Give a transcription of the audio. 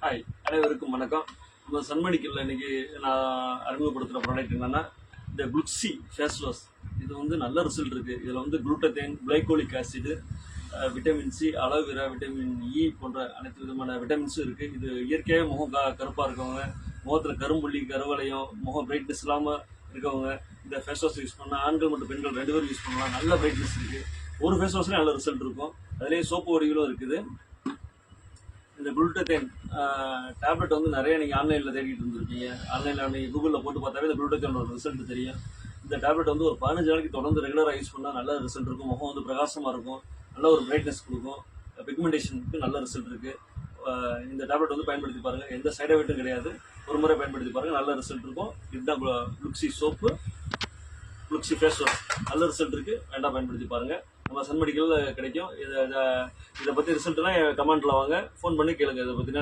Hi, அனைவருக்கும் வணக்கம். நம்ம சன்மெடிக்கலில் இன்றைக்கி நான் அறிமுகப்படுத்துகிற ப்ராடக்ட் என்னென்னா இந்த குளுக்ஸி ஃபேஸ் வாஷ். இது வந்து நல்ல ரிசல்ட் இருக்குது. இதில் வந்து glutathione, glycolic acid, vitamin C, aloe vera, vitamin E போன்ற அனைத்து விதமான விட்டமின்ஸும் இருக்குது. இது இயற்கையாக முகம் கருப்பாக இருக்கவங்க, முகத்தில் கரும்புள்ளி, கருவளையம், முகம் பிரைட்னஸ் இல்லாமல் இருக்கவங்க இந்த ஃபேஸ் வாஷ் யூஸ் பண்ணால் ஆண்கள் மற்றும் பெண்கள் 2 பேரும் யூஸ் பண்ணலாம். நல்ல பிரைட்னஸ் இருக்குது. ஒரு ஃபேஸ் வாஷ்லேயும் நல்ல ரிசல்ட் இருக்கும். அதுலேயே சோப்பு வடிகளும் இருக்குது. இந்த குளுட்டத்தேன் டேப்லெட் வந்து நிறைய நீங்கள் ஆன்லைனில் தேடிட்டு இருந்திருக்கீங்க. ஆன்லைனில் நீங்கள் கூகுளில் போட்டு பார்த்தாவே இந்த குளுட்டத்தேனோட ரிசல்ட் தெரியும். இந்த டேப்லெட் வந்து ஒரு 15 நாளைக்கு தொடர்ந்து ரெகுலராக யூஸ் பண்ணால் நல்ல ரிசல்ட் இருக்கும். முகம் வந்து பிரகாசமாக இருக்கும், நல்ல ஒரு பிரைட்னஸ் கொடுக்கும். பிக்மெண்டேஷனுக்கு நல்ல ரிசல்ட் இருக்குது. இந்த டேப்லெட் வந்து பயன்படுத்தி பாருங்கள். எந்த சைட் எஃபெக்ட்டும் கிடையாது. ஒரு முறை பயன்படுத்தி பாருங்கள், நல்ல ரிசல்ட் இருக்கும். இதுதான் குளுக்ஸி சோப்பு, குளுக்ஸி ஃபேஸ் வாஷ். நல்ல ரிசல்ட் இருக்குது. வேண்டாம், பயன்படுத்தி பாருங்கள். நம்ம சன்மெடிக்கலில் கிடைக்கும். இதை பற்றி ரிசல்ட்லாம் கமெண்ட்டில் வாங்க, ஃபோன் பண்ணி கேளுங்க. இதை பற்றினா